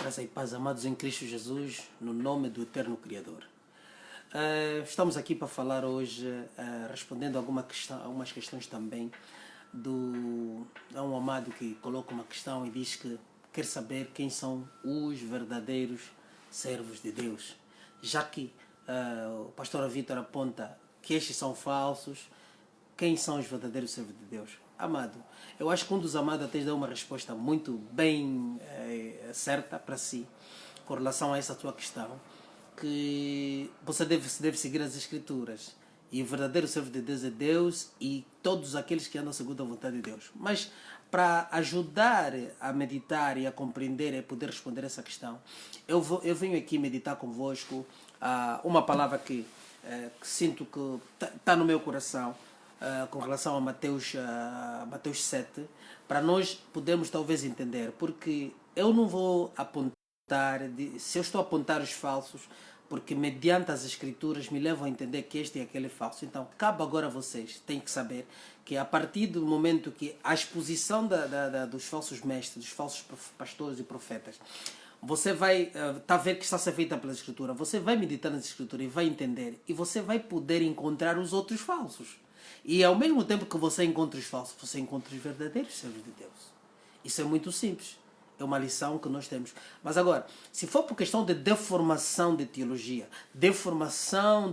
Graça e paz, amados em Cristo Jesus, no nome do Eterno Criador. Estamos aqui para falar hoje, respondendo algumas questões também, há um amado que coloca uma questão e diz que quer saber quem são os verdadeiros servos de Deus. Já que o pastor Vítor aponta que estes são falsos, quem são os verdadeiros servos de Deus? Amado, eu acho que um dos amados até deu uma resposta muito bem certa para si, com relação a essa tua questão, que você deve seguir as Escrituras. E o verdadeiro servo de Deus é Deus e todos aqueles que andam segundo a vontade de Deus. Mas para ajudar a meditar e a compreender e poder responder essa questão, eu venho aqui meditar convosco uma palavra que sinto que está no meu coração, com relação a Mateus 7, para nós podermos talvez entender, porque eu não vou apontar, se eu estou a apontar os falsos, porque mediante as Escrituras me levam a entender que este e aquele é falso. Então, cabe agora a vocês, têm que saber que a partir do momento que a exposição dos falsos mestres, dos falsos pastores e profetas, você vai a ver que está a ser feita pela Escritura, você vai meditar nas Escrituras e vai entender, e você vai poder encontrar os outros falsos. E ao mesmo tempo que você encontra os falsos, você encontra os verdadeiros servos de Deus. Isso é muito simples. É uma lição que nós temos. Mas agora, se for por questão de deformação de teologia, deformação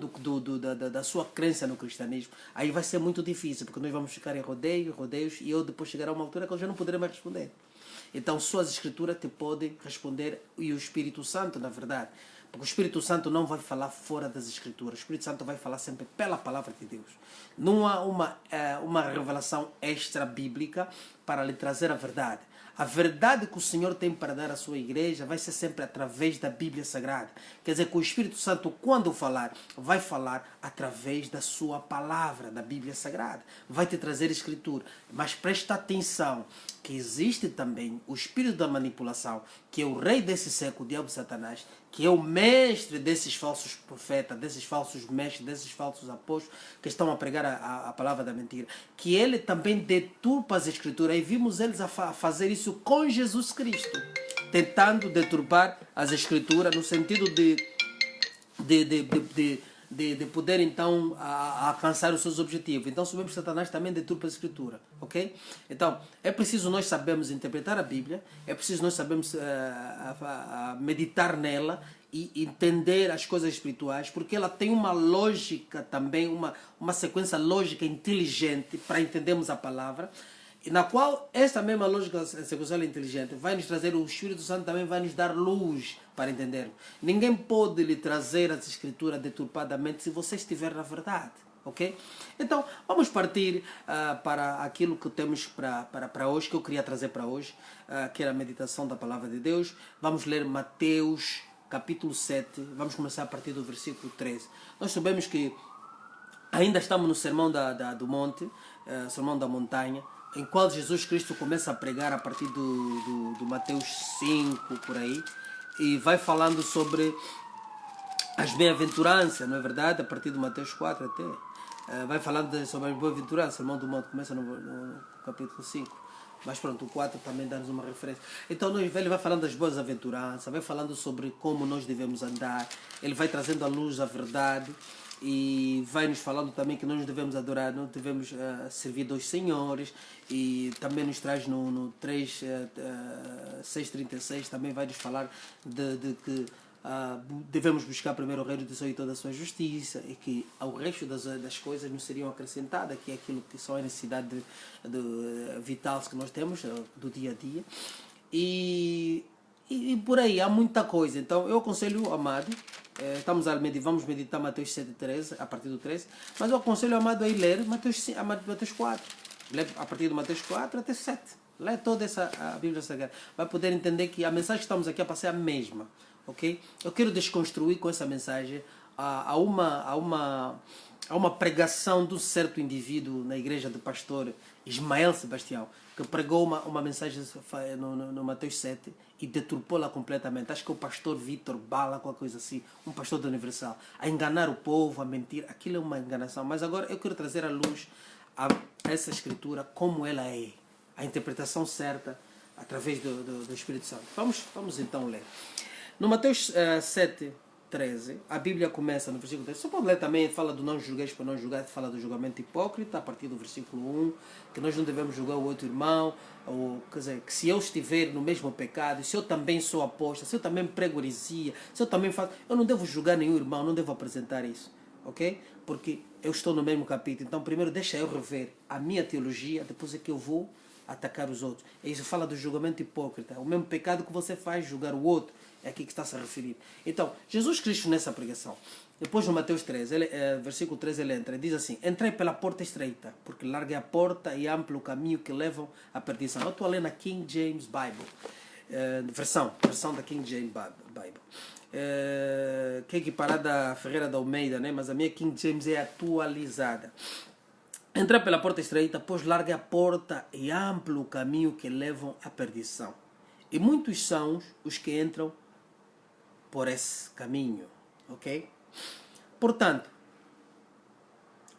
da sua crença no cristianismo, aí vai ser muito difícil, porque nós vamos ficar em rodeios, e eu depois chegará a uma altura que eu já não poderei mais responder. Então, suas escrituras te podem responder, e o Espírito Santo, na verdade, porque o Espírito Santo não vai falar fora das Escrituras. O Espírito Santo vai falar sempre pela palavra de Deus. Não há uma revelação extra bíblica para lhe trazer a verdade. A verdade que o Senhor tem para dar à sua igreja vai ser sempre através da Bíblia Sagrada. Quer dizer que o Espírito Santo, quando falar, vai falar através da sua palavra, da Bíblia Sagrada. Vai te trazer Escritura. Mas presta atenção que existe também o espírito da manipulação, que é o rei desse século, o diabo Satanás, que é o mestre desses falsos profetas, desses falsos mestres, desses falsos apóstolos que estão a pregar a palavra da mentira, que ele também deturpa as Escrituras, e vimos eles a fazer isso com Jesus Cristo, tentando deturpar as Escrituras no sentido de poder então alcançar os seus objetivos. Então sabemos que Satanás também deturpa a Escritura, ok? Então é preciso nós sabermos interpretar a Bíblia, é preciso nós sabermos meditar nela e entender as coisas espirituais, porque ela tem uma lógica também, uma sequência lógica inteligente para entendermos a palavra, na qual esta mesma lógica sequencial inteligente vai nos trazer, o Espírito Santo também vai nos dar luz para entendermos. Ninguém pode lhe trazer as Escrituras deturpadamente se você estiver na verdade, ok? Então, vamos partir para aquilo que temos para hoje, que eu queria trazer para hoje, que era a meditação da Palavra de Deus. Vamos ler Mateus capítulo 7, vamos começar a partir do versículo 13. Nós sabemos que ainda estamos no Sermão do Monte, Sermão da Montanha, em qual Jesus Cristo começa a pregar a partir do Mateus 5, por aí, e vai falando sobre as bem-aventuranças, não é verdade? A partir do Mateus 4 até. Vai falando sobre as bem-aventuranças, o Sermão do Monte começa no capítulo 5. Mas pronto, o 4 também dá-nos uma referência. Então ele vai falando das boas aventuranças, vai falando sobre como nós devemos andar, ele vai trazendo à luz a verdade, e vai nos falando também que nós devemos adorar, não devemos servir dois senhores, e também nos traz no 6,36, também vai nos falar de que devemos buscar primeiro o reino de Deus e toda a sua justiça, e que ao resto das coisas nos seriam acrescentadas, que é aquilo que são a necessidade vital que nós temos do dia a dia, e por aí há muita coisa. Então eu aconselho o amado, vamos meditar Mateus 7,13, a partir do 13, mas eu aconselho o amado a ir ler Mateus 4, ler a partir do Mateus 4 até 7, lê toda a Bíblia Sagrada, vai poder entender que a mensagem que estamos aqui a passar é a mesma, ok? Eu quero desconstruir com essa mensagem a uma pregação de um certo indivíduo na igreja do pastor Ismael Sebastião, que pregou uma mensagem no Mateus 7 e deturpou-la completamente. Acho que o pastor Vítor Bala, qualquer coisa assim, um pastor da Universal, a enganar o povo, a mentir. Aquilo é uma enganação. Mas agora eu quero trazer à luz essa escritura como ela é, a interpretação certa, através do Espírito Santo. Vamos então ler. No Mateus 7:13, a Bíblia começa no versículo 13. Você pode ler também, fala do não julgueis para não julgar, fala do julgamento hipócrita, a partir do versículo 1, que nós não devemos julgar o outro irmão, ou, quer dizer, que se eu estiver no mesmo pecado, se eu também sou apóstata, se eu também prego heresia, se eu também faço, eu não devo julgar nenhum irmão, não devo apresentar isso, ok? Porque eu estou no mesmo capítulo, então primeiro deixa eu rever a minha teologia, depois é que eu vou atacar os outros. E isso fala do julgamento hipócrita, o mesmo pecado que você faz, julgar o outro. É aqui que está se a referir. Então, Jesus Cristo nessa pregação, depois no Mateus 13, versículo 13, ele entra e diz assim: entrei pela porta estreita, porque larga é a porta e amplo o caminho que levam à perdição. Eu estou a ler na King James Bible, versão da King James Bible, que é equiparada à Ferreira da Almeida, né? Mas a minha King James é atualizada. Entrei pela porta estreita, pois larga é a porta e amplo o caminho que levam à perdição. E muitos são os que entram por esse caminho, ok? Portanto,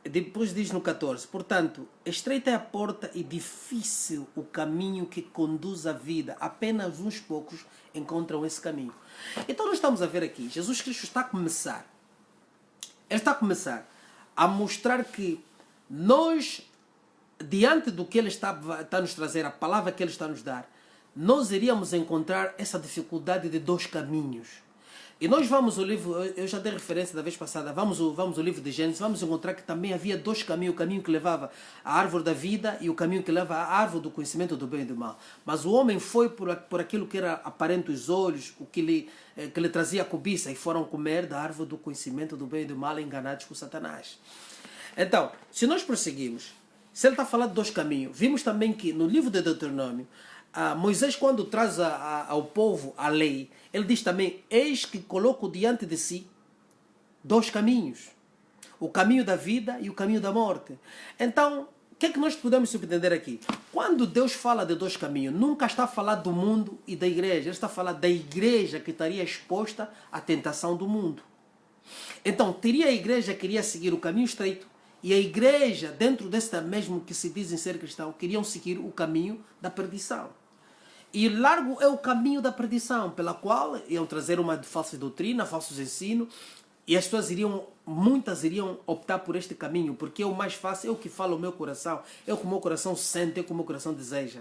depois diz no 14, portanto, estreita é a porta e difícil o caminho que conduz à vida, apenas uns poucos encontram esse caminho. Então nós estamos a ver aqui, Jesus Cristo está a começar a mostrar que nós, diante do que Ele está a nos trazer, a palavra que Ele está a nos dar, nós iríamos encontrar essa dificuldade de dois caminhos. E nós vamos ao livro, eu já dei referência da vez passada, vamos ao livro de Gênesis, vamos encontrar que também havia dois caminhos, o caminho que levava à árvore da vida e o caminho que leva à árvore do conhecimento do bem e do mal. Mas o homem foi por aquilo que era aparente aos olhos, o que lhe trazia cobiça, e foram comer da árvore do conhecimento do bem e do mal, enganados por Satanás. Então, se nós prosseguirmos, se ele está falando de dois caminhos, vimos também que no livro de Deuteronômio, Moisés, quando traz ao povo a lei, ele diz também: eis que coloco diante de si dois caminhos, o caminho da vida e o caminho da morte. Então, o que é que nós podemos subentender aqui? Quando Deus fala de dois caminhos, nunca está a falar do mundo e da igreja, ele está a falar da igreja que estaria exposta à tentação do mundo. Então, teria a igreja que iria seguir o caminho estreito, e a igreja, dentro desta mesmo que se dizem ser cristão, queriam seguir o caminho da perdição. E largo é o caminho da perdição, pela qual iam trazer uma falsa doutrina, falsos ensinos, e as pessoas muitas iriam optar por este caminho, porque é o mais fácil, é o que fala o meu coração, é o que o meu coração sente, é o que o meu coração deseja.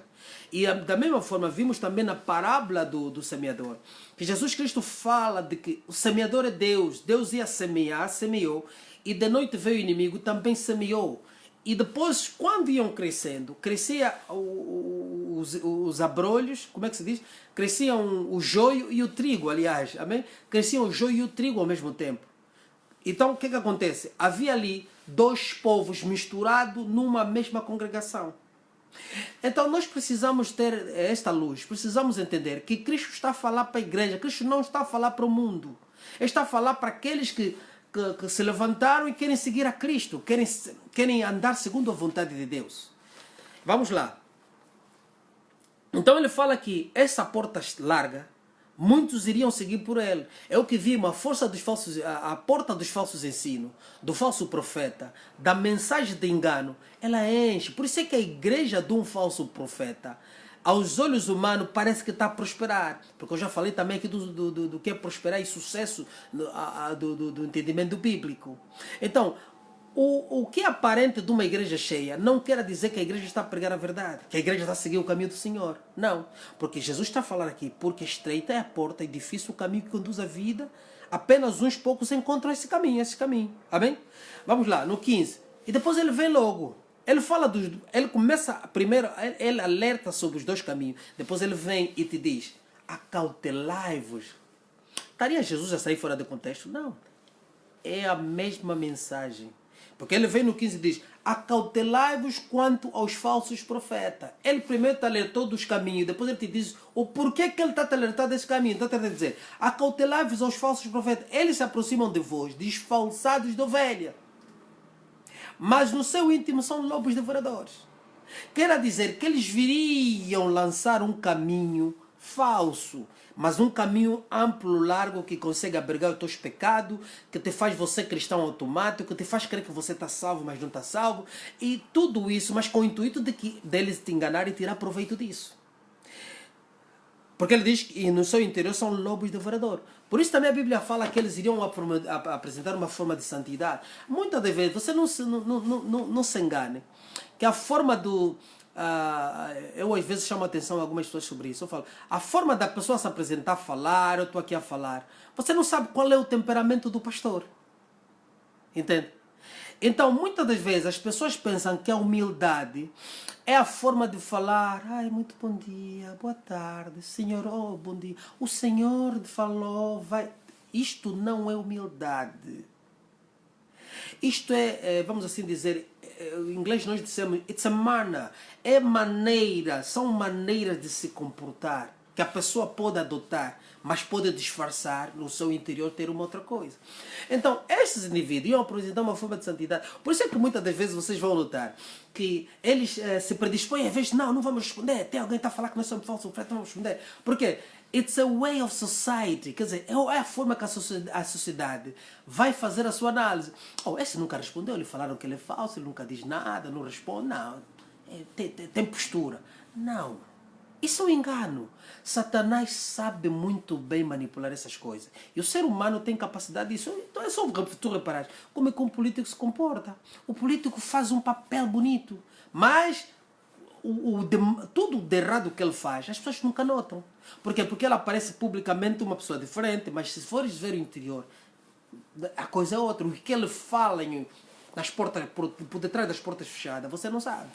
E da mesma forma, vimos também na parábola do semeador, que Jesus Cristo fala de que o semeador é Deus, Deus ia semear, semeou, e de noite veio o inimigo, também semeou. E depois, quando iam crescendo, crescia os abrolhos, como é que se diz? Cresciam o joio e o trigo, aliás, amém? Cresciam o joio e o trigo ao mesmo tempo. Então, o que acontece? Havia ali dois povos misturados numa mesma congregação. Então, nós precisamos ter esta luz, precisamos entender que Cristo está a falar para a igreja, Cristo não está a falar para o mundo. Ele está a falar para aqueles que se levantaram e querem seguir a Cristo, querem andar segundo a vontade de Deus. Vamos lá. Então ele fala que essa porta larga, muitos iriam seguir por ele. É o que vimos, a porta dos falsos ensinos, do falso profeta, da mensagem de engano, ela enche. Por isso é que a igreja de um falso profeta, aos olhos humanos, parece que está a prosperar. Porque eu já falei também aqui do que é prosperar e sucesso do entendimento bíblico. Então, o que é aparente de uma igreja cheia não quer dizer que a igreja está a pregar a verdade, que a igreja está a seguir o caminho do Senhor. Não. Porque Jesus está a falar aqui, porque estreita é a porta e difícil o caminho que conduz à vida, apenas uns poucos encontram esse caminho. Amém? Vamos lá, no 15. E depois ele vem logo. Ele começa primeiro, ele alerta sobre os dois caminhos. Depois ele vem e te diz: acautelai-vos. Estaria Jesus a sair fora de contexto? Não. É a mesma mensagem. Porque ele vem no 15 e diz: acautelai-vos quanto aos falsos profetas. Ele primeiro te alertou dos caminhos, depois ele te diz o porquê que ele está a te alertar desse caminho. Então ele está a dizer: acautelai-vos aos falsos profetas. Eles se aproximam de vós, disfarçados de ovelha, mas no seu íntimo são lobos devoradores. Quer dizer que eles viriam lançar um caminho falso, mas um caminho amplo, largo, que consegue abrigar os teus pecados, que te faz você cristão automático, que te faz crer que você está salvo, mas não está salvo, e tudo isso, mas com o intuito deles te enganar e tirar proveito disso. Porque ele diz que no seu interior são lobos devoradores. Por isso também a Bíblia fala que eles iriam apresentar uma forma de santidade. Muitas das vezes, você não se engane, que a forma do... eu às vezes chamo a atenção a algumas pessoas sobre isso. Eu falo, a forma da pessoa se apresentar, falar, eu estou aqui a falar. Você não sabe qual é o temperamento do pastor. Entende? Então, muitas das vezes, as pessoas pensam que a humildade é a forma de falar, ai, muito bom dia, boa tarde, Senhor, oh, bom dia. O Senhor falou, vai... Isto não é humildade. Isto é, vamos assim dizer, em inglês nós dissemos, it's a manner. É maneira, são maneiras de se comportar que a pessoa pode adotar, mas pode disfarçar no seu interior ter uma outra coisa. Então, estes indivíduos iam apresentar uma forma de santidade. Por isso é que muitas das vezes vocês vão notar que eles se predispõem, às vezes, não vamos responder, tem alguém que está a falar que nós somos falsos, não vamos responder. Por quê? It's a way of society, quer dizer, é a forma que a sociedade vai fazer a sua análise. Oh, esse nunca respondeu, lhe falaram que ele é falso, ele nunca diz nada, não responde, não, tem postura. Não. Isso é um engano. Satanás sabe muito bem manipular essas coisas. E o ser humano tem capacidade disso. Então é só tu reparar como é que um político se comporta. O político faz um papel bonito, mas tudo de errado que ele faz, as pessoas nunca notam. Por quê? Porque ele aparece publicamente uma pessoa diferente, mas se fores ver o interior, a coisa é outra. O que ele fala nas portas, por detrás das portas fechadas, você não sabe.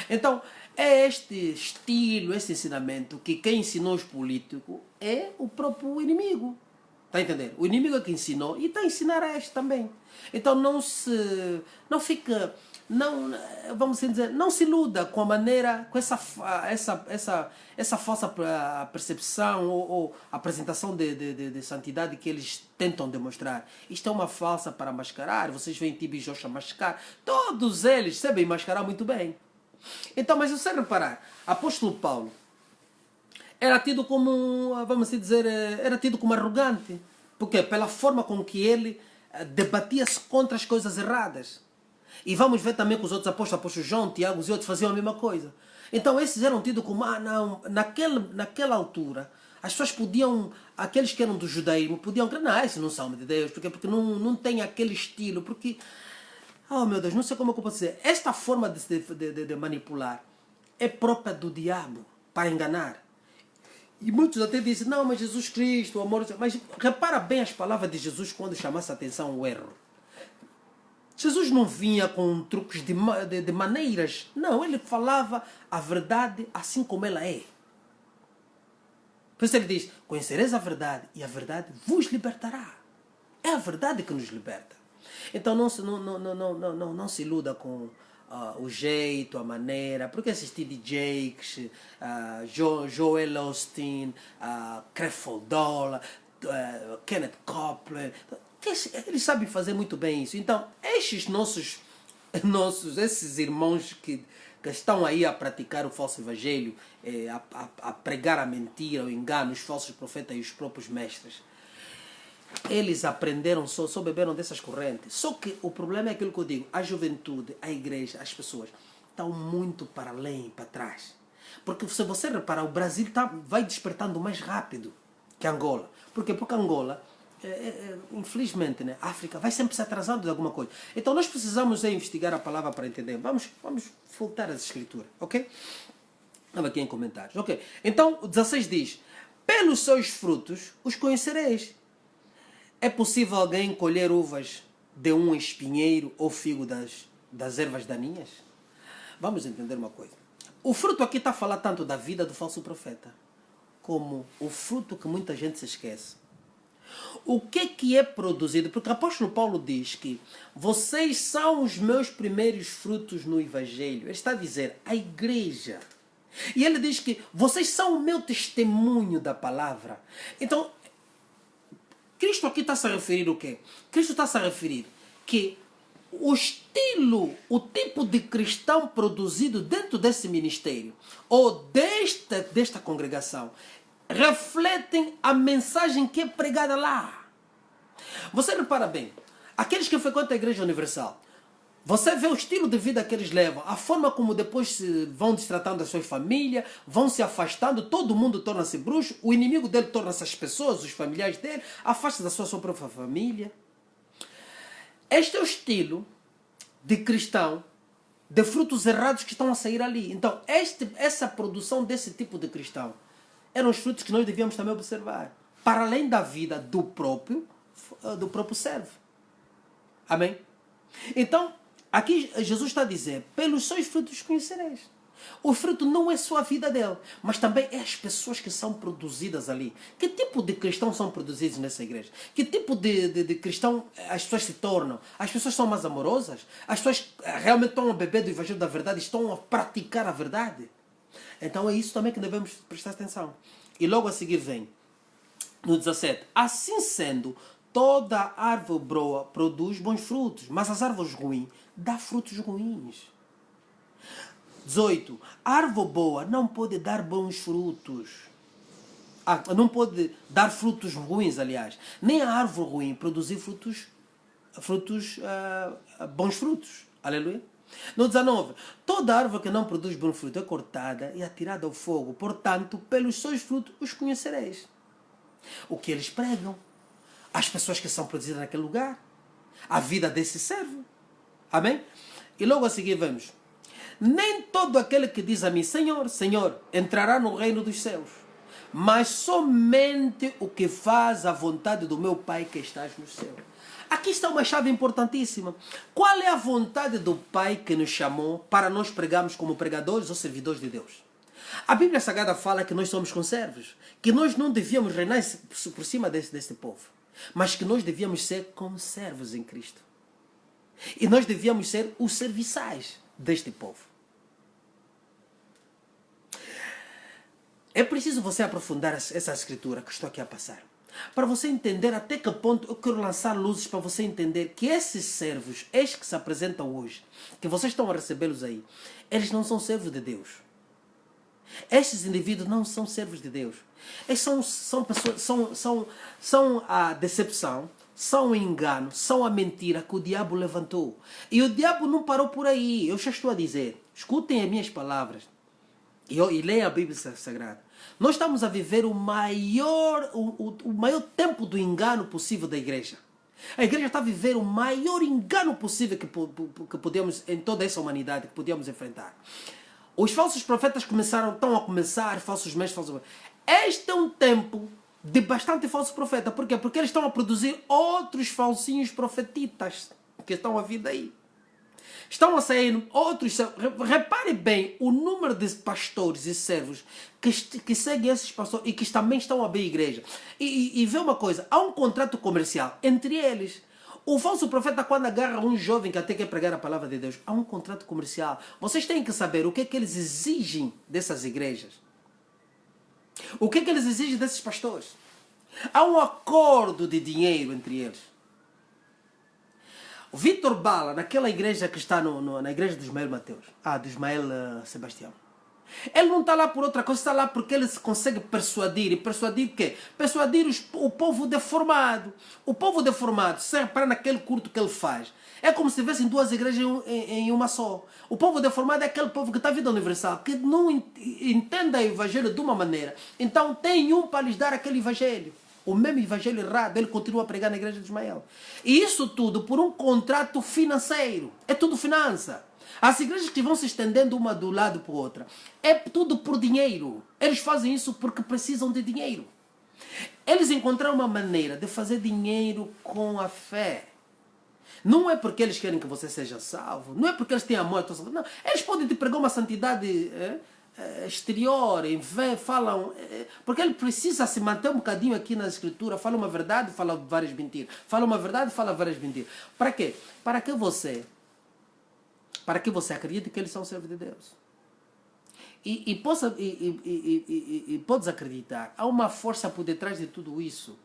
Então, é este estilo, esse ensinamento que quem ensinou os políticos é o próprio inimigo. Está a entender? O inimigo é que ensinou e está a ensinar a este também. Então não fica, vamos assim dizer, não se iluda com a maneira, com essa falsa percepção ou apresentação de santidade que eles tentam demonstrar. Isto é uma falsa para mascarar. Vocês veem Tibi e Joshua mascarar. Todos eles sabem mascarar muito bem. Então, mas se você reparar, apóstolo Paulo era tido como, vamos assim dizer, era tido como arrogante. Por quê? Pela forma com que ele debatia-se contra as coisas erradas. E vamos ver também que os outros apóstolos João, Tiago e outros faziam a mesma coisa. Então esses eram tidos como, não, naquela altura, as pessoas podiam, aqueles que eram do judaísmo, podiam crer, não, esses não são de Deus, porque não tem aquele estilo, porque... Oh meu Deus, não sei como eu posso dizer. Esta forma de manipular é própria do diabo para enganar. E muitos até dizem, não, mas Jesus Cristo, o amor... Mas repara bem as palavras de Jesus quando chamasse a atenção ao erro. Jesus não vinha com truques de maneiras. Não, ele falava a verdade assim como ela é. Por isso ele diz, conhecereis a verdade e a verdade vos libertará. É a verdade que nos liberta. Então não se iluda com o jeito, a maneira, porque esses T.D. Jakes, Joel Osteen, Creflo Dollar, Kenneth Copeland, eles sabem fazer muito bem isso. Então esses esses irmãos que estão aí a praticar o falso evangelho, a pregar a mentira, o engano, os falsos profetas e os próprios mestres, eles aprenderam, só beberam dessas correntes. Só que o problema é aquilo que eu digo, a juventude, a igreja, as pessoas estão muito para além, para trás. Porque se você reparar, o Brasil vai despertando mais rápido que Angola. Por quê? Porque Angola, infelizmente, né, a África vai sempre se atrasando de alguma coisa. Então nós precisamos investigar a palavra para entender. Vamos voltar às escrituras, ok? Estava aqui em comentários, ok? Então o 16 diz, pelos seus frutos os conhecereis. É possível alguém colher uvas de um espinheiro ou figo das ervas daninhas? Vamos entender uma coisa. O fruto aqui está a falar tanto da vida do falso profeta, como o fruto que muita gente se esquece. O que é produzido? Porque o apóstolo Paulo diz que vocês são os meus primeiros frutos no evangelho. Ele está a dizer, a igreja. E ele diz que vocês são o meu testemunho da palavra. Então, Cristo aqui está-se a referir o quê? Cristo está-se a referir que o estilo, o tipo de cristão produzido dentro desse ministério ou desta congregação refletem a mensagem que é pregada lá. Você repara bem, aqueles que frequentam a Igreja Universal, Você vê o estilo de vida que eles levam, a forma como depois se vão destratando das suas famílias, vão se afastando, todo mundo torna-se bruxo, o inimigo dele torna-se as pessoas, os familiares dele, afasta da sua própria família. Este é o estilo de cristão, de frutos errados que estão a sair ali. Então, essa produção desse tipo de cristão eram os frutos que nós devíamos também observar, para além da vida do próprio servo. Amém? Então, aqui Jesus está a dizer, pelos seus frutos conhecereis. O fruto não é só a vida dele, mas também é as pessoas que são produzidas ali. Que tipo de cristãos são produzidos nessa igreja? Que tipo de cristão as pessoas se tornam? As pessoas são mais amorosas? As pessoas realmente estão a beber do evangelho da verdade? Estão a praticar a verdade? Então é isso também que devemos prestar atenção. E logo a seguir vem, no 17, assim sendo, toda árvore boa produz bons frutos, mas as árvores ruins dão frutos ruins. 18. A árvore boa não pode dar bons frutos. Não pode dar frutos ruins, aliás. Nem a árvore ruim produzir bons frutos. Aleluia. No 19. Toda árvore que não produz bom fruto é cortada e atirada ao fogo. Portanto, pelos seus frutos os conhecereis. O que eles pregam. As pessoas que são produzidas naquele lugar. A vida desse servo. Amém? E logo a seguir vemos. Nem todo aquele que diz a mim, Senhor, Senhor, entrará no reino dos céus, mas somente o que faz a vontade do meu Pai que estás no céu. Aqui está uma chave importantíssima. Qual é a vontade do Pai que nos chamou para nós pregarmos como pregadores ou servidores de Deus? A Bíblia Sagrada fala que nós somos conservos, que nós não devíamos reinar por cima deste povo, mas que nós devíamos ser conservos em Cristo. E nós devíamos ser os serviçais deste povo. É preciso você aprofundar essa escritura que estou aqui a passar, para você entender até que ponto eu quero lançar luzes para você entender que esses servos, estes que se apresentam hoje, que vocês estão a recebê-los aí, eles não são servos de Deus. Estes indivíduos não são servos de Deus. Eles são pessoas, são a decepção, são o engano, são a mentira que o diabo levantou. E o diabo não parou por aí. Eu já estou a dizer, escutem as minhas palavras e leiam a Bíblia Sagrada. Nós estamos a viver o maior tempo do engano possível da igreja. A igreja está a viver o maior engano possível que podemos, em toda essa humanidade, que podíamos enfrentar. Os falsos profetas estão a começar, falsos mestres, falsos... Este é um tempo de bastante falso profeta. Por quê? Porque eles estão a produzir outros falsinhos profetitas que estão a vir daí. Estão a sair outros... Repare bem o número de pastores e servos que seguem esses pastores e que também estão a abrir igreja. E vê uma coisa, há um contrato comercial entre eles. O falso profeta, quando agarra um jovem que até quer pregar a palavra de Deus, há um contrato comercial. Vocês têm que saber o que é que eles exigem dessas igrejas. O que é que eles exigem desses pastores. Há um acordo de dinheiro entre eles. O Vitor Bala, naquela igreja que está na igreja do Ismael Mateus, do Ismael Sebastião, ele não está lá por outra coisa, está lá porque ele se consegue persuadir. E persuadir o quê? Persuadir o povo deformado. O povo deformado se repara naquele culto que ele faz. É como se tivessem duas igrejas em uma só. O povo deformado é aquele povo que está à vida universal, que não entende o evangelho de uma maneira. Então tem um para lhes dar aquele evangelho. O mesmo evangelho errado, ele continua a pregar na igreja de Ismael. E isso tudo por um contrato financeiro. É tudo finança. As igrejas que vão se estendendo uma do lado para a outra, é tudo por dinheiro. Eles fazem isso porque precisam de dinheiro. Eles encontraram uma maneira de fazer dinheiro com a fé. Não é porque eles querem que você seja salvo, não é porque eles têm amor, não. Eles podem te pregar uma santidade exterior, falam, porque ele precisa se manter um bocadinho aqui na escritura, fala uma verdade, fala várias mentiras. Fala uma verdade, fala várias mentiras. Para quê? Para que você acredite que eles são servos de Deus. E podes acreditar, há uma força por detrás de tudo isso.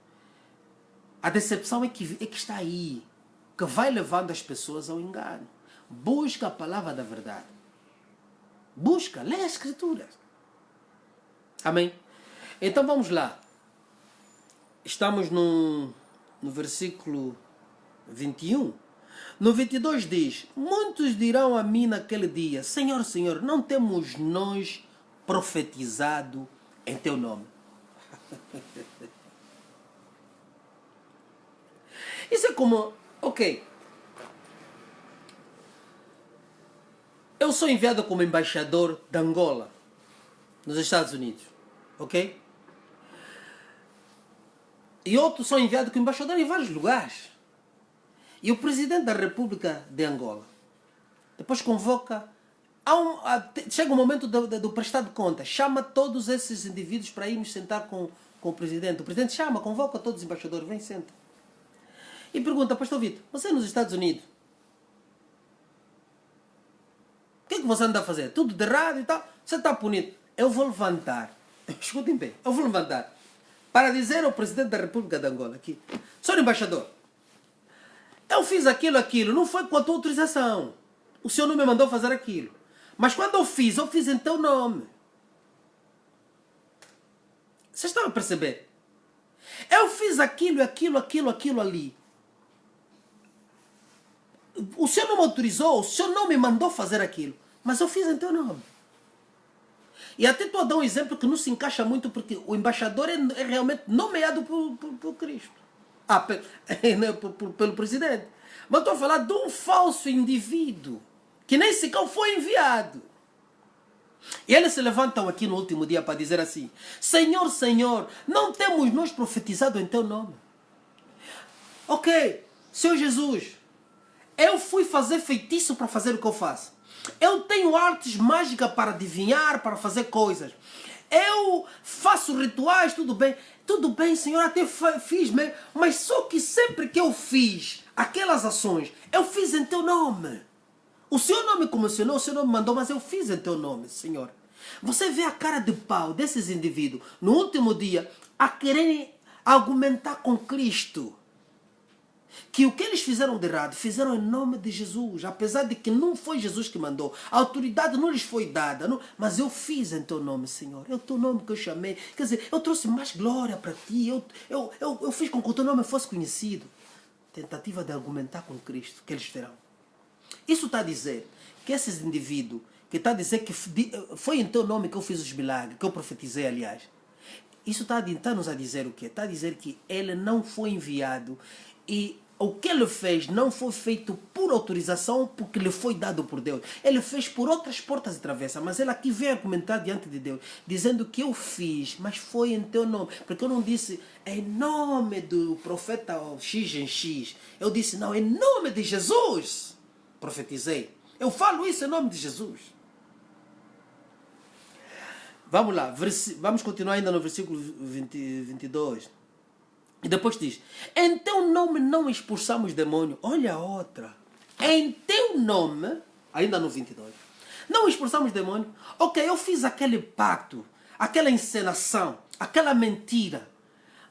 A decepção é que está aí, que vai levando as pessoas ao engano. Busca a palavra da verdade. Busca, lê as escrituras. Amém? Então vamos lá. Estamos no versículo 21. No 22 diz: muitos dirão a mim naquele dia: Senhor, Senhor, não temos nós profetizado em teu nome? Isso é como, ok, eu sou enviado como embaixador de Angola nos Estados Unidos, ok? E outros são enviados como embaixador em vários lugares. E o presidente da República de Angola depois convoca, chega o momento do prestar de contas, chama todos esses indivíduos para irmos sentar com o presidente. O presidente chama, convoca todos os embaixadores, vem, senta. E pergunta: pastor Vitor, você é nos Estados Unidos, o que é que você anda a fazer? Tudo de errado e tal, você está punido. Eu vou levantar, escutem bem, eu vou levantar para dizer ao presidente da República de Angola aqui: senhor embaixador, eu fiz aquilo, não foi com a tua autorização. O senhor não me mandou fazer aquilo. Mas quando eu fiz em teu nome. Vocês estão a perceber? Eu fiz aquilo ali. O senhor não me autorizou, o senhor não me mandou fazer aquilo. Mas eu fiz em teu nome. E até estou a dar um exemplo que não se encaixa muito, porque o embaixador é realmente nomeado por Cristo. Pelo presidente. Mas estou a falar de um falso indivíduo que nem sequer foi enviado. E eles se levantam aqui no último dia para dizer assim: Senhor, Senhor, não temos nós profetizado em teu nome? Ok, Senhor Jesus, eu fui fazer feitiço para fazer o que eu faço. Eu tenho artes mágicas para adivinhar, para fazer coisas. Eu faço rituais, tudo bem, Senhor, até fiz mesmo. Mas só que sempre que eu fiz aquelas ações, eu fiz em teu nome. O Senhor não me comissionou, o Senhor não me mandou, mas eu fiz em teu nome, Senhor. Você vê a cara de pau desses indivíduos, no último dia, a quererem argumentar com Cristo. Que o que eles fizeram de errado, fizeram em nome de Jesus. Apesar de que não foi Jesus que mandou. A autoridade não lhes foi dada. Não, mas eu fiz em teu nome, Senhor. É o teu nome que eu chamei. Quer dizer, eu trouxe mais glória para ti. Eu fiz com que o teu nome fosse conhecido. Tentativa de argumentar com Cristo, que eles terão. Isso está a dizer que esses indivíduos, que está a dizer que foi em teu nome que eu fiz os milagres, que eu profetizei, aliás. Isso está-nos a dizer o quê? Está a dizer que ele não foi enviado e o que ele fez não foi feito por autorização, porque lhe foi dado por Deus. Ele fez por outras portas de travessa, mas ele aqui veio argumentar diante de Deus, dizendo que eu fiz, mas foi em teu nome. Porque eu não disse em nome do profeta X em X. Eu disse, não, em nome de Jesus profetizei. Eu falo isso em nome de Jesus. Vamos lá, vamos continuar ainda no versículo 22. E depois diz, em teu nome não expulsamos demônio. Olha a outra. Em teu nome, ainda no 22, não expulsamos demônio. Ok, eu fiz aquele pacto, aquela encenação, aquela mentira.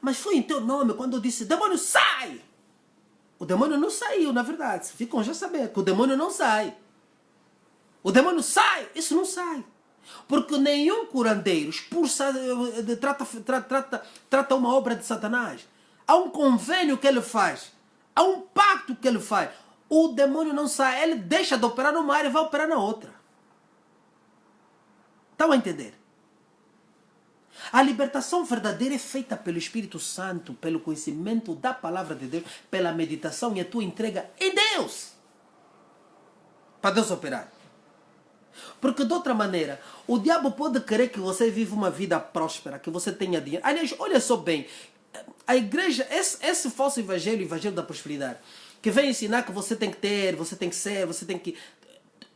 Mas foi em teu nome quando eu disse, demônio sai. O demônio não saiu, na verdade. Ficam já sabendo que o demônio não sai. O demônio sai, isso não sai. Porque nenhum curandeiro expulsa, trata uma obra de Satanás. Há um convênio que ele faz. Há um pacto que ele faz. O demônio não sai. Ele deixa de operar numa área e vai operar na outra. Estão a entender? A libertação verdadeira é feita pelo Espírito Santo, pelo conhecimento da palavra de Deus, pela meditação e a tua entrega em Deus. Para Deus operar. Porque de outra maneira, o diabo pode querer que você viva uma vida próspera, que você tenha dinheiro. Aliás, olha só bem, a igreja, esse falso evangelho, o evangelho da prosperidade, que vem ensinar que você tem que ter, você tem que ser, você tem que...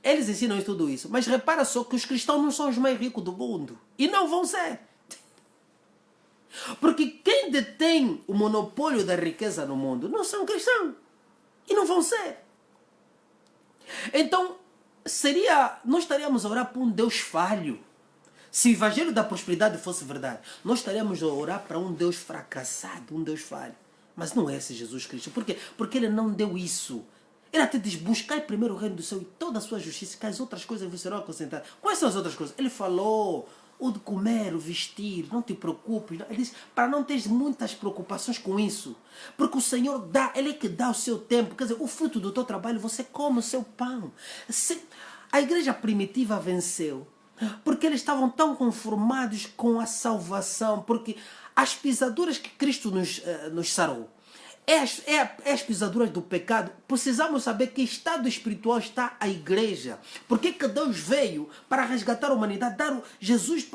Eles ensinam tudo isso. Mas repara só que os cristãos não são os mais ricos do mundo. E não vão ser. Porque quem detém o monopólio da riqueza no mundo não são cristãos. E não vão ser. Então, nós estaríamos a orar para um Deus falho. Se o evangelho da prosperidade fosse verdade, nós estaríamos a orar para um Deus fracassado, um Deus falho. Mas não é esse Jesus Cristo. Por quê? Porque ele não deu isso. Ele até diz, buscai primeiro o reino do céu e toda a sua justiça, que as outras coisas serão acrescentadas. Quais são as outras coisas? Ele falou, o de comer, o vestir, não te preocupes. Ele diz, para não teres muitas preocupações com isso. Porque o Senhor dá, Ele é que dá o seu tempo. Quer dizer, o fruto do teu trabalho, você come o seu pão. A igreja primitiva venceu. Porque eles estavam tão conformados com a salvação. Porque as pisaduras que Cristo nos sarou, as pisaduras do pecado. Precisamos saber que estado espiritual está a igreja. Porque que Deus veio para resgatar a humanidade. Jesus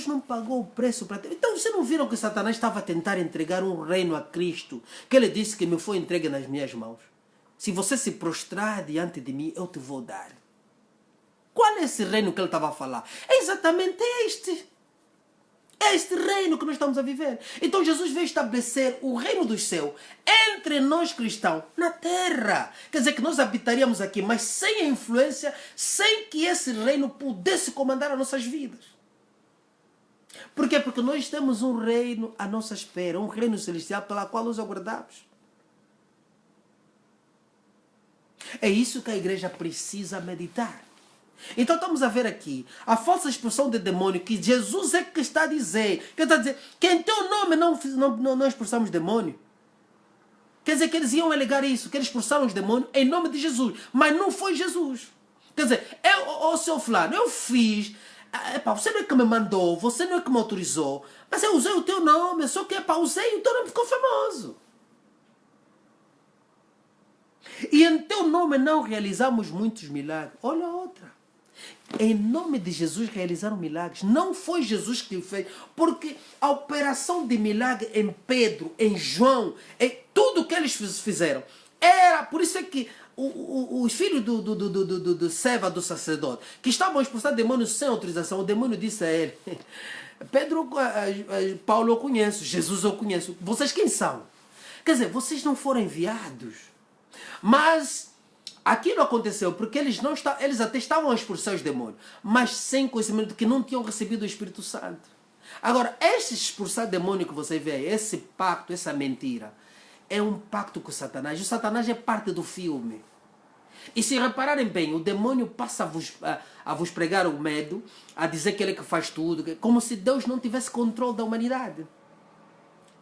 não pagou o preço para ter. Então vocês não viram que Satanás estava a tentar entregar um reino a Cristo? Que ele disse que me foi entregue nas minhas mãos. Se você se prostrar diante de mim, eu te vou dar. Qual é esse reino que ele estava a falar? É exatamente este. É este reino que nós estamos a viver. Então Jesus veio estabelecer o reino dos céus entre nós cristãos na terra. Quer dizer que nós habitaríamos aqui, mas sem a influência, sem que esse reino pudesse comandar as nossas vidas. Por quê? Porque nós temos um reino à nossa espera, um reino celestial pela qual nos aguardamos. É isso que a igreja precisa meditar. Então estamos a ver aqui a falsa expulsão de demônio que Jesus é que está a dizer. Que está a dizer que em teu nome não expulsamos demônio. Quer dizer que eles iam alegar isso, que eles expulsaram os demônios em nome de Jesus. Mas não foi Jesus. Quer dizer, seu fulano, eu fiz. Você não é que me mandou, você não é que me autorizou. Mas eu usei o teu nome, só que usei, o teu nome ficou famoso. E em teu nome não realizamos muitos milagres. Olha a outra. Em nome de Jesus realizaram milagres. Não foi Jesus que fez. Porque a operação de milagre em Pedro, em João, em tudo que eles fizeram, era, por isso é que os filhos do Seva, do sacerdote, que estavam expulsando demônios sem autorização, o demônio disse a ele, Pedro, Paulo eu conheço, Jesus eu conheço, vocês quem são? Quer dizer, vocês não foram enviados. Mas aquilo aconteceu porque eles até estavam a expulsar os demônios, mas sem conhecimento de que não tinham recebido o Espírito Santo. Agora, esse expulsar demônio que você vê, esse pacto, essa mentira, é um pacto com Satanás. O Satanás é parte do filme. E se repararem bem, o demônio passa a vos pregar o medo, a dizer que ele é que faz tudo, como se Deus não tivesse controle da humanidade.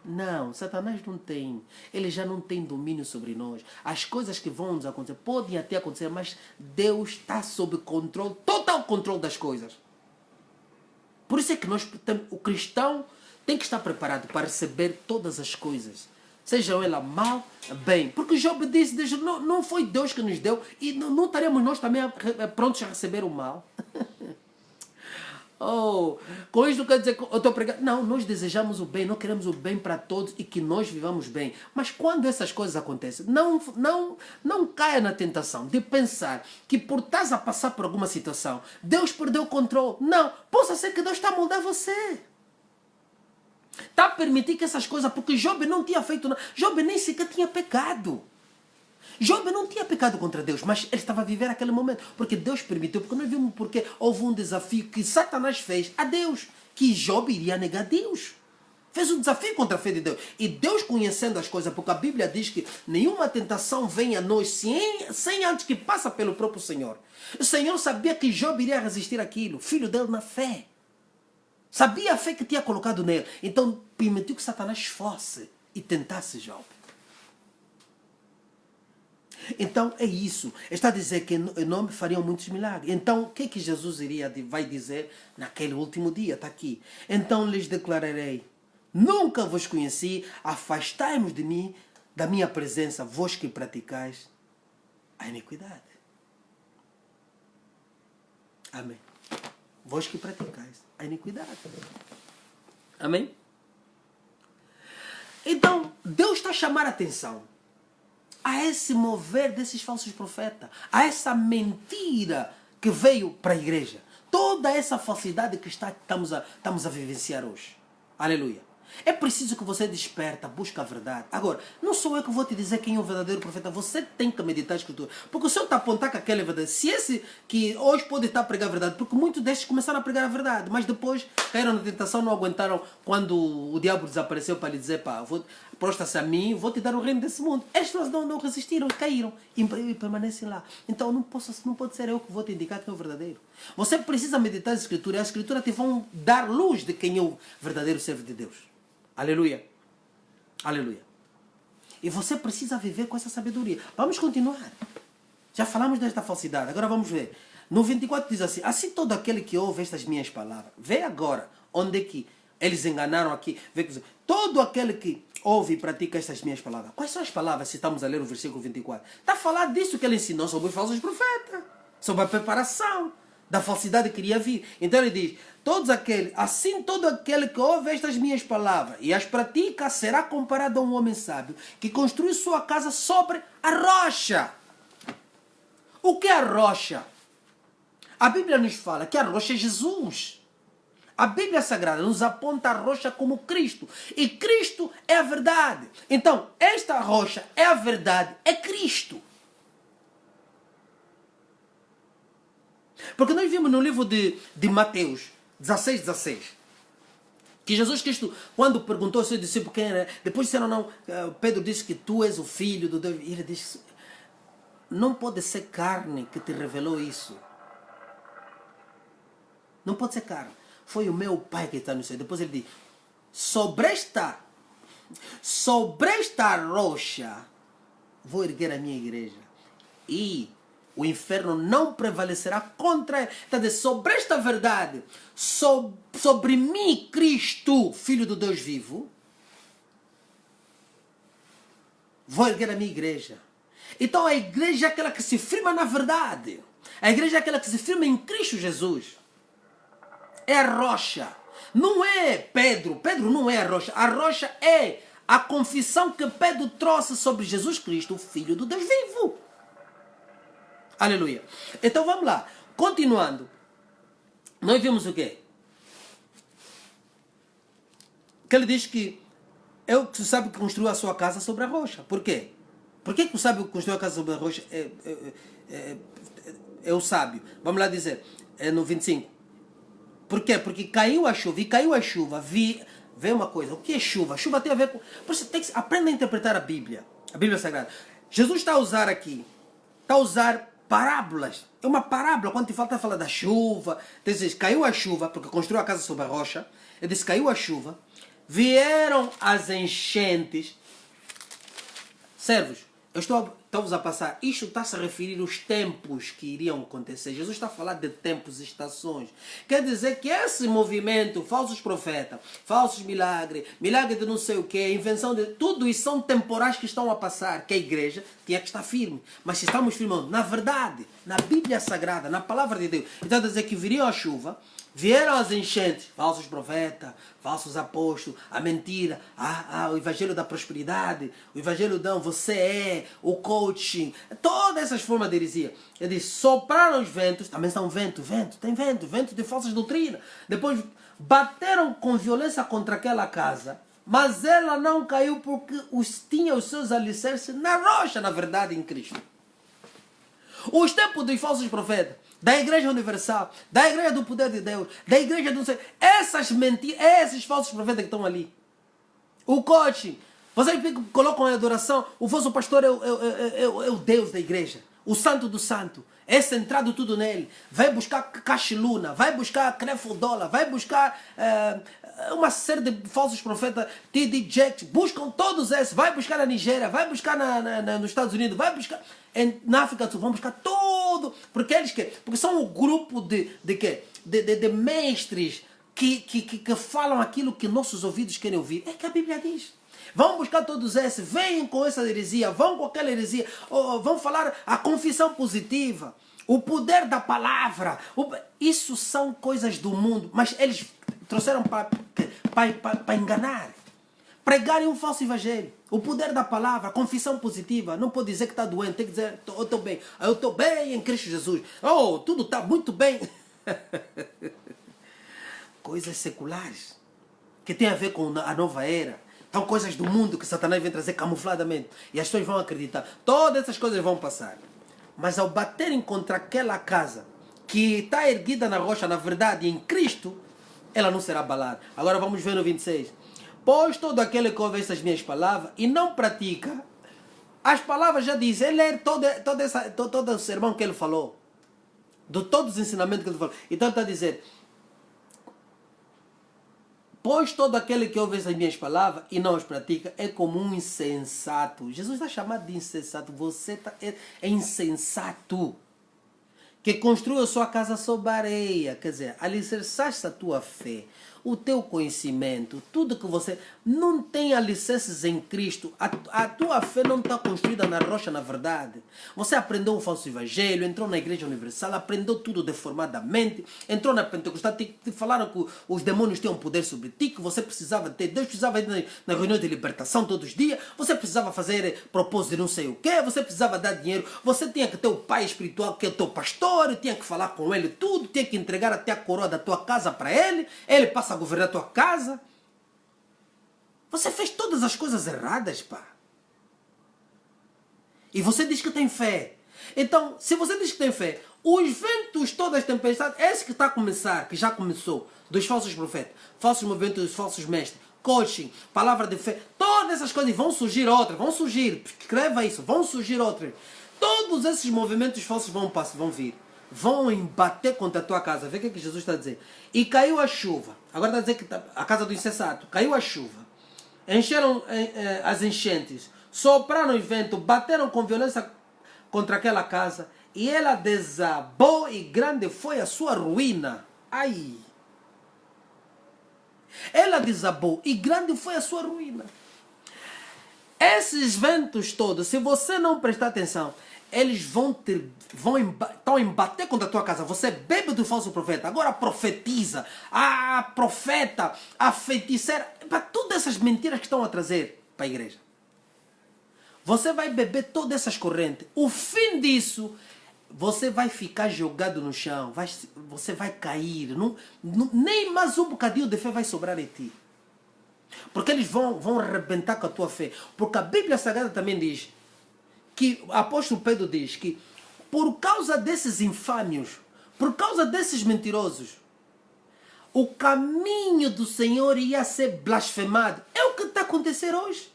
Não, Satanás não tem. Ele já não tem domínio sobre nós. As coisas que vão nos acontecer, podem até acontecer, mas Deus está sob controle, total controle das coisas. Por isso é que o cristão tem que estar preparado para receber todas as coisas. Sejam elas mal, bem. Porque Job disse, não foi Deus que nos deu, e não estaremos nós também prontos a receber o mal. Com isto quer dizer que eu estou pregando. Não, nós desejamos o bem, nós queremos o bem para todos e que nós vivamos bem. Mas quando essas coisas acontecem, não caia na tentação de pensar que por estás a passar por alguma situação, Deus perdeu o controle. Não, possa ser que Deus está a moldar você. Está a permitir que essas coisas, porque Job não tinha feito nada. Job nem sequer tinha pecado. Job não tinha pecado contra Deus, mas ele estava a viver aquele momento. Porque Deus permitiu, porque nós vimos porque houve um desafio que Satanás fez a Deus, que Job iria negar Deus. Fez um desafio contra a fé de Deus. E Deus conhecendo as coisas, porque a Bíblia diz que nenhuma tentação vem a nós sem antes que passa pelo próprio Senhor. O Senhor sabia que Job iria resistir àquilo, filho dele na fé. Sabia a fé que tinha colocado nele. Então permitiu que Satanás fosse e tentasse Job. Então é isso. Está a dizer que em nome fariam muitos milagres. Então o que é que Jesus vai dizer naquele último dia? Está aqui. Então lhes declararei: nunca vos conheci, afastai-vos de mim, da minha presença, vós que praticais a iniquidade. Amém. Vós que praticais a iniquidade. Amém? Então Deus está a chamar a atenção a esse mover desses falsos profetas, a essa mentira que veio para a igreja. Toda essa falsidade que estamos a vivenciar hoje. Aleluia. É preciso que você desperta, busca a verdade. Agora, não sou eu que vou te dizer quem é o verdadeiro profeta. Você tem que meditar a Escritura. Porque o Senhor está a apontar que aquela é verdade. Se esse que hoje pode estar a pregar a verdade, porque muitos destes começaram a pregar a verdade, mas depois caíram na tentação, não aguentaram quando o diabo desapareceu para lhe dizer, prostra-se a mim, vou te dar o reino desse mundo. Estes não resistiram, caíram e permanecem lá. Então não pode ser eu que vou te indicar quem é o verdadeiro. Você precisa meditar a Escritura, e a Escritura te vão dar luz de quem é o verdadeiro servo de Deus. Aleluia. Aleluia. E você precisa viver com essa sabedoria. Vamos continuar. Já falamos desta falsidade, agora vamos ver. No 24 diz assim: assim todo aquele que ouve estas minhas palavras. Vê agora onde é que eles enganaram aqui. Vê, todo aquele que ouve e pratica estas minhas palavras. Quais são as palavras, se estamos a ler o versículo 24? Está a falar disso que ele ensinou sobre os falsos profetas. Sobre a preparação da falsidade que iria vir. Então ele diz: assim todo aquele que ouve estas minhas palavras e as pratica será comparado a um homem sábio que construiu sua casa sobre a rocha. O que é a rocha? A Bíblia nos fala que a rocha é Jesus. A Bíblia Sagrada nos aponta a rocha como Cristo. E Cristo é a verdade. Então, esta rocha é a verdade, é Cristo. Porque nós vimos no livro de Mateus 16:16, que Jesus Cristo, quando perguntou ao seu discípulo quem era, depois disseram não, Pedro disse que tu és o filho do Deus. E ele disse: não pode ser carne que te revelou isso. Não pode ser carne. Foi o meu Pai que está no céu. Depois ele diz: sobre esta rocha vou erguer a minha igreja. E o inferno não prevalecerá contra ela. Está dizendo, sobre esta verdade, sobre mim, Cristo, Filho do Deus vivo, vou erguer a minha igreja. Então a igreja é aquela que se firma na verdade. A igreja é aquela que se firma em Cristo Jesus. É a rocha. Não é Pedro. Pedro não é a rocha. A rocha é a confissão que Pedro trouxe sobre Jesus Cristo, o Filho do Deus vivo. Aleluia. Então vamos lá. Continuando. Nós vimos o quê? Que ele diz que é o sábio que construiu a sua casa sobre a rocha. Por quê? Por que o sábio que construiu a casa sobre a rocha é o sábio? Vamos lá dizer. É no 25. Por quê? Porque caiu a chuva. E caiu a chuva. Vê uma coisa. O que é chuva? Chuva tem a ver com... Por isso, aprenda a interpretar a Bíblia. A Bíblia Sagrada. Jesus está a usar aqui. Está a usar parábolas. É uma parábola. Quando te falta falar da chuva. Ele diz, caiu a chuva. Porque construiu a casa sobre a rocha. Ele diz, caiu a chuva. Vieram as enchentes. Servos, eu estou-vos a passar. Isto está-se a referir aos tempos que iriam acontecer. Jesus está a falar de tempos e estações. Quer dizer que esse movimento, falsos profetas, falsos milagres, milagre de não sei o quê, invenção de... Tudo isso são temporais que estão a passar. Que a igreja tinha que estar firme. Mas se estamos firmando na verdade, na Bíblia Sagrada, na Palavra de Deus, então quer dizer que viria a chuva, vieram as enchentes, falsos profetas, falsos apóstolos, a mentira, o evangelho da prosperidade, o evangelho da você é, o coaching, todas essas formas de heresia. Ele diz, sopraram os ventos, também são vento de falsas doutrinas. Depois bateram com violência contra aquela casa, mas ela não caiu porque tinha os seus alicerces na rocha, na verdade, em Cristo. Os tempos dos falsos profetas, da Igreja Universal, da Igreja do Poder de Deus, da Igreja do Céu, essas mentiras, esses falsos profetas que estão ali. O coaching, vocês colocam a adoração, o vosso pastor é o Deus da igreja, o santo do santo, é centrado tudo nele. Vai buscar Cachiluna, vai buscar Crefodola, vai buscar uma série de falsos profetas, T.D. Jakes, buscam todos esses, vai buscar na Nigéria, vai buscar nos Estados Unidos, vai buscar na África do Sul, vão buscar todo, porque são um grupo de mestres que falam aquilo que nossos ouvidos querem ouvir. É que a Bíblia diz. Vão buscar todos esses, venham com essa heresia, vão com aquela heresia, vão falar a confissão positiva, o poder da palavra. Isso são coisas do mundo, mas eles trouxeram para enganar, pregarem um falso evangelho. O poder da palavra, a confissão positiva. Não pode dizer que está doente, tem que dizer, eu estou bem. Eu estou bem em Cristo Jesus. Oh, tudo está muito bem. Coisas seculares, que tem a ver com a nova era. São coisas do mundo que Satanás vem trazer camufladamente. E as pessoas vão acreditar. Todas essas coisas vão passar. Mas ao baterem contra aquela casa que está erguida na rocha, na verdade, em Cristo, ela não será abalada. Agora vamos ver no 26. Pois todo aquele que ouve essas minhas palavras e não pratica, as palavras já dizem, ele é todo o sermão que ele falou, de todos os ensinamentos que ele falou. Então ele está a dizer, pois todo aquele que ouve essas minhas palavras e não as pratica é como um insensato. Jesus está chamado de insensato. Você é insensato. Que construiu a sua casa sobre a areia. Quer dizer, alicerçaste a tua fé, o teu conhecimento, tudo que você não tem alicerces em Cristo. A tua fé não está construída na rocha, na verdade. Você aprendeu um falso evangelho, entrou na igreja universal, aprendeu tudo deformadamente, entrou na pentecostal, te falaram que os demônios tinham poder sobre ti, que você precisava ter, Deus precisava ir na reunião de libertação todos os dias, você precisava fazer propósito de não sei o quê, você precisava dar dinheiro, você tinha que ter o pai espiritual que é o teu pastor, tinha que falar com ele tudo, tinha que entregar até a coroa da tua casa para ele, ele passa a governar a tua casa. Você fez todas as coisas erradas, pá. E você diz que tem fé. Então, se você diz que tem fé, os ventos, todas as tempestades, esse que está a começar, que já começou, dos falsos profetas, falsos movimentos, dos falsos mestres, coaching, palavra de fé, todas essas coisas, vão surgir outras, vão surgir, escreva isso, vão surgir outras. Todos esses movimentos falsos vão vir. Vão embater contra a tua casa. Vê o que Jesus está a dizer. E caiu a chuva. Agora está a dizer que a casa do insensato. Caiu a chuva. Encheram as enchentes. Sopraram os ventos. Bateram com violência contra aquela casa. E ela desabou e grande foi a sua ruína. Ai! Ela desabou e grande foi a sua ruína. Esses ventos todos, se você não prestar atenção, eles vão embater contra a tua casa. Você bebe do falso profeta. Agora profetiza. A profeta, a feiticeira. Para todas essas mentiras que estão a trazer para a igreja. Você vai beber todas essas correntes. O fim disso, você vai ficar jogado no chão. Você vai cair. Nem mais um bocadinho de fé vai sobrar em ti. Porque eles vão arrebentar com a tua fé. Porque a Bíblia Sagrada também diz que o apóstolo Pedro diz que por causa desses infâmios, por causa desses mentirosos, o caminho do Senhor ia ser blasfemado. É o que está a acontecer hoje.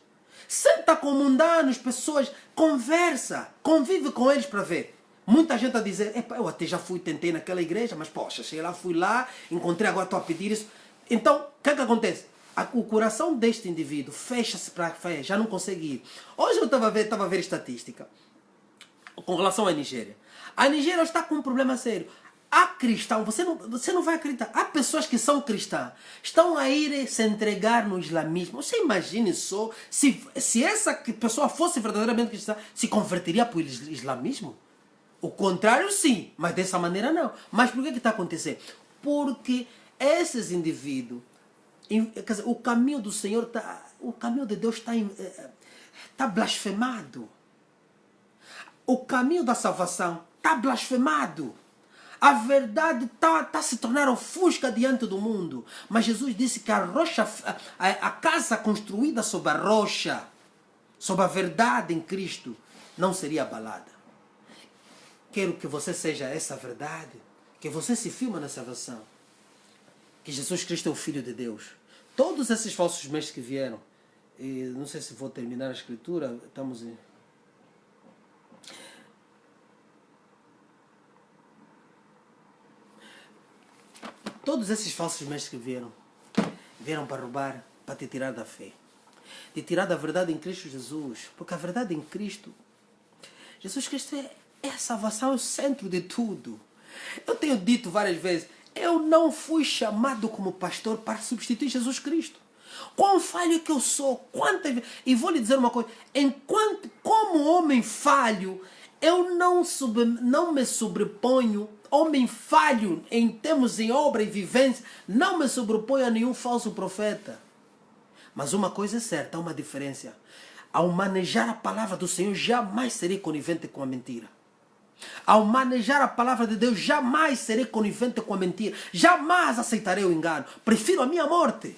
Senta com mundanos, pessoas, conversa, convive com eles para ver. Muita gente a dizer, eu até já tentei naquela igreja, mas poxa, cheguei lá, fui lá, encontrei, agora estou a pedir isso. Então, o que acontece? O coração deste indivíduo fecha-se para a fé, já não consegue ir. Hoje eu estava a ver estatística com relação à Nigéria. A Nigéria está com um problema sério. Há cristãos, você não vai acreditar, há pessoas que são cristãs, estão a ir se entregar no islamismo. Você imagine só, se essa pessoa fosse verdadeiramente cristã, se converteria para o islamismo? O contrário sim, mas dessa maneira não. Mas por que está acontecendo? Porque esses indivíduos, quer dizer, o caminho do Senhor, o caminho de Deus está blasfemado. O caminho da salvação está blasfemado. A verdade está a se tornar ofusca diante do mundo. Mas Jesus disse que a casa construída sobre a rocha, sobre a verdade em Cristo, não seria abalada. Quero que você seja essa verdade, que você se firma na salvação, que Jesus Cristo é o Filho de Deus. Todos esses falsos mestres que vieram, e não sei se vou terminar a escritura, estamos em... Todos esses falsos mestres que vieram para roubar, para te tirar da fé. Te tirar da verdade em Cristo Jesus. Porque a verdade em Cristo, Jesus Cristo é a salvação, é o centro de tudo. Eu tenho dito várias vezes, eu não fui chamado como pastor para substituir Jesus Cristo. Quão falho que eu sou, e vou lhe dizer uma coisa, como homem falho, eu não me sobreponho, homem falho em termos em obra e vivência, não me sobreponho a nenhum falso profeta. Mas uma coisa é certa, há uma diferença. Ao manejar a palavra do Senhor, jamais serei conivente com a mentira. Ao manejar a palavra de Deus, jamais serei conivente com a mentira. Jamais aceitarei o engano. Prefiro a minha morte.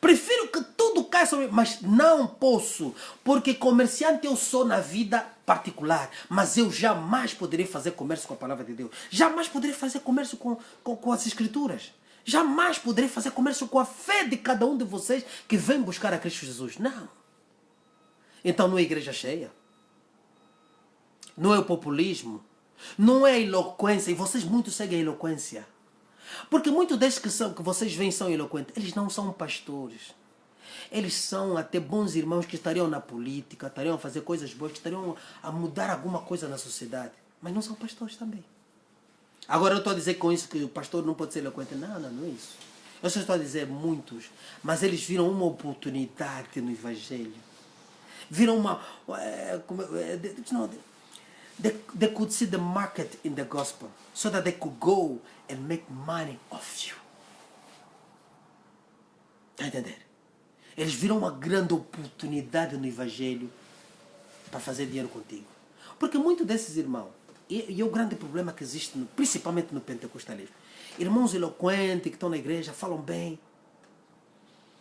Prefiro que tudo caia sobre mim. Mas não posso. Porque comerciante eu sou na vida particular. Mas eu jamais poderei fazer comércio com a palavra de Deus. Jamais poderei fazer comércio com as escrituras. Jamais poderei fazer comércio com a fé de cada um de vocês que vem buscar a Cristo Jesus. Não. Então não é igreja cheia. Não é o populismo. Não é a eloquência. E vocês muito seguem a eloquência. Porque muitos desses que vocês veem são eloquentes. Eles não são pastores. Eles são até bons irmãos que estariam na política, estariam a fazer coisas boas, que estariam a mudar alguma coisa na sociedade. Mas não são pastores também. Agora eu estou a dizer com isso que o pastor não pode ser eloquente. Não, não é isso. Eu só estou a dizer muitos. Mas eles viram uma oportunidade no Evangelho. Viram uma... They could see the market in the gospel. So that they could go and make money off you. Está a entender? Eles viram uma grande oportunidade no Evangelho para fazer dinheiro contigo. Porque muitos desses irmãos, e é o grande problema que existe, principalmente no pentecostalismo, irmãos eloquentes que estão na igreja, falam bem,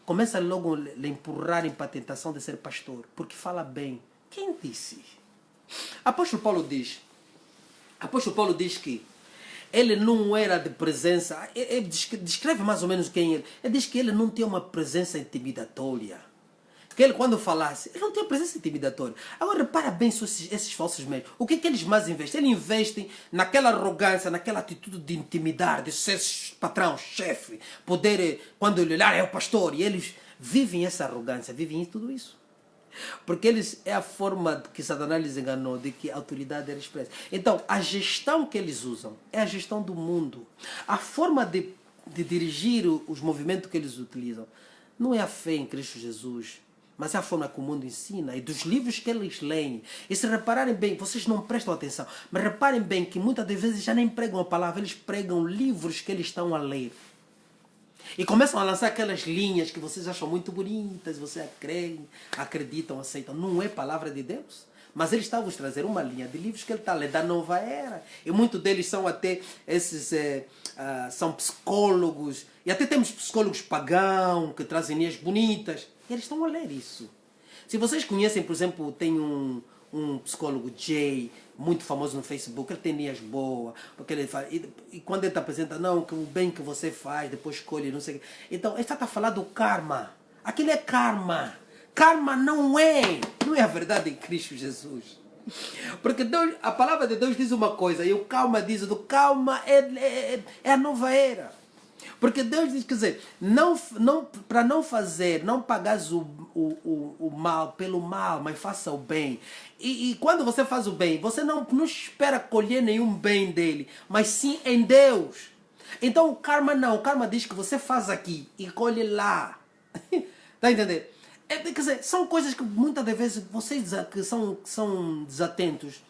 começam logo a lhe empurrarem para a tentação de ser pastor, porque fala bem. Quem disse? Apóstolo Paulo diz que ele não era de presença, ele descreve mais ou menos quem ele. Ele diz que ele não tinha uma presença intimidatória. Que ele, quando falasse, ele não tinha presença intimidatória. Agora, repara bem esses falsos médicos. O que é que eles mais investem? Eles investem naquela arrogância, naquela atitude de intimidar, de ser patrão, chefe, poder, quando ele olhar, é o pastor. E eles vivem essa arrogância, vivem tudo isso. Porque eles, é a forma que Satanás lhes enganou, de que a autoridade era expressa. Então, a gestão que eles usam é a gestão do mundo. A forma de dirigir os movimentos que eles utilizam não é a fé em Cristo Jesus, mas é a forma que o mundo ensina e dos livros que eles leem. E se repararem bem, vocês não prestam atenção, mas reparem bem que muitas das vezes já nem pregam a palavra, eles pregam livros que eles estão a ler. E começam a lançar aquelas linhas que vocês acham muito bonitas, vocês acreditam, aceitam. Não é palavra de Deus. Mas ele está a vos trazer uma linha de livros que ele está a ler da nova era. E muitos deles são até esses, são psicólogos. E até temos psicólogos pagãos que trazem linhas bonitas. E eles estão a ler isso. Se vocês conhecem, por exemplo, tem um psicólogo Jay, muito famoso no Facebook, ele tem linhas boas, porque ele fala, e quando ele te apresenta, não, que o bem que você faz, depois escolhe, não sei o quê. Então, ele está a falar do karma. Aquilo é karma. Karma não é a verdade em Cristo Jesus. Porque Deus, a palavra de Deus diz uma coisa, e o calma diz, o calma é a nova era. Porque Deus diz, quer dizer, para não fazer, não pagares o mal pelo mal, mas faça o bem. E quando você faz o bem, você não espera colher nenhum bem dele, mas sim em Deus. Então o karma não, o karma diz que você faz aqui e colhe lá. Está a entender? Quer dizer, são coisas que muitas das vezes vocês que são desatentos,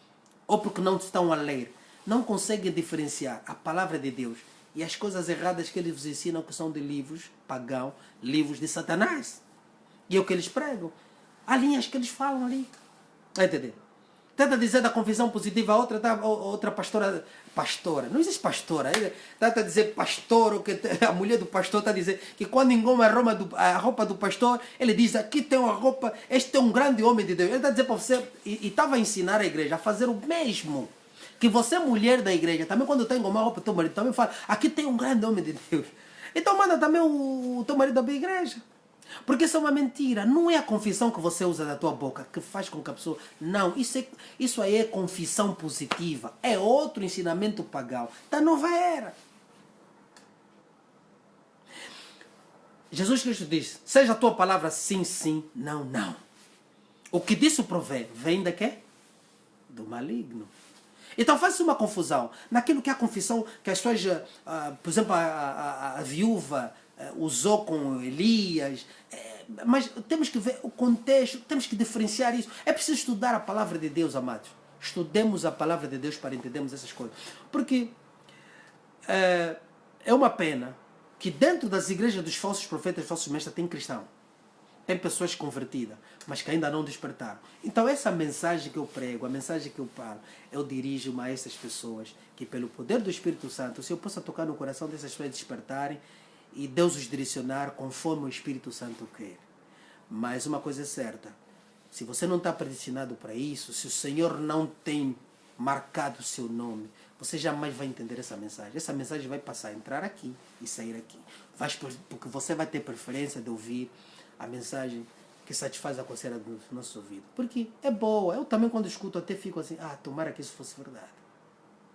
ou porque não estão a ler, não conseguem diferenciar a palavra de Deus e as coisas erradas que eles vos ensinam, que são de livros pagãos, livros de Satanás. E é o que eles pregam. Há linhas que eles falam ali. Vai entender? Tenta dizer da confissão positiva, outra pastora, não existe pastora, tenta dizer pastor, a mulher do pastor está a dizer que quando engoma a roupa do pastor, ele diz, aqui tem uma roupa, este é um grande homem de Deus. Ele está a dizer para você, e estava a ensinar a igreja a fazer o mesmo. Que você, mulher da igreja, também quando está a engomar a roupa do teu marido, também fala, aqui tem um grande homem de Deus. Então manda também o teu marido abrir a igreja. Porque isso é uma mentira. Não é a confissão que você usa da tua boca que faz com que a pessoa... Não, isso aí é confissão positiva. É outro ensinamento pagão da nova era. Jesus Cristo diz, seja a tua palavra sim, sim, não, não. O que disso provém, vem de quê? Do maligno. Então faz-se uma confusão naquilo que é a confissão que as pessoas, por exemplo, a viúva usou com Elias, mas temos que ver o contexto, temos que diferenciar isso. É preciso estudar a palavra de Deus, amados. Estudemos a palavra de Deus para entendermos essas coisas. Porque é uma pena que dentro das igrejas dos falsos profetas e falsos mestres tem cristão. Tem pessoas convertidas, mas que ainda não despertaram. Então essa mensagem que eu prego, a mensagem que eu falo, eu dirijo-me a essas pessoas que pelo poder do Espírito Santo, se eu possa tocar no coração dessas pessoas despertarem e Deus os direcionar conforme o Espírito Santo quer. Mas uma coisa é certa, se você não está predestinado para isso, se o Senhor não tem marcado o seu nome, você jamais vai entender essa mensagem. Essa mensagem vai passar a entrar aqui e sair aqui. Porque você vai ter preferência de ouvir a mensagem que satisfaz a coceira do nosso ouvido. Porque é boa. Eu também, quando escuto, até fico assim, tomara que isso fosse verdade.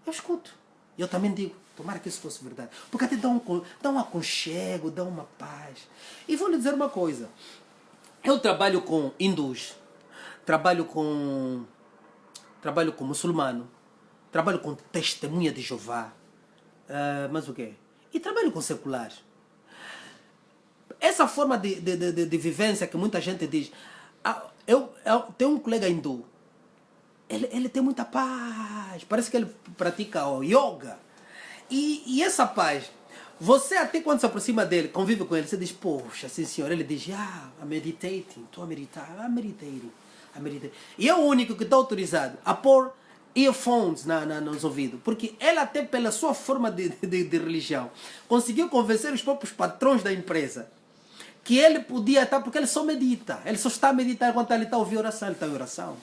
Eu escuto. E eu também digo, tomara que isso fosse verdade. Porque até dá um aconchego, dá uma paz. E vou lhe dizer uma coisa. Eu trabalho com hindus, trabalho com muçulmano, trabalho com testemunha de Jeová, mas o quê? E trabalho com seculares. Essa forma de vivência que muita gente diz, eu tenho um colega hindu, ele tem muita paz, parece que ele pratica o yoga, e essa paz, você até quando se aproxima dele, convive com ele, você diz, poxa, sim senhor, ele diz, I'm meditating, estou a meditar, I'm meditating. E é o único que está autorizado a pôr earphones nos ouvidos, porque ele até pela sua forma de religião, conseguiu convencer os próprios patrões da empresa que ele podia estar, porque ele só medita, ele só está a meditar enquanto ele está a ouvir oração, ele está em oração.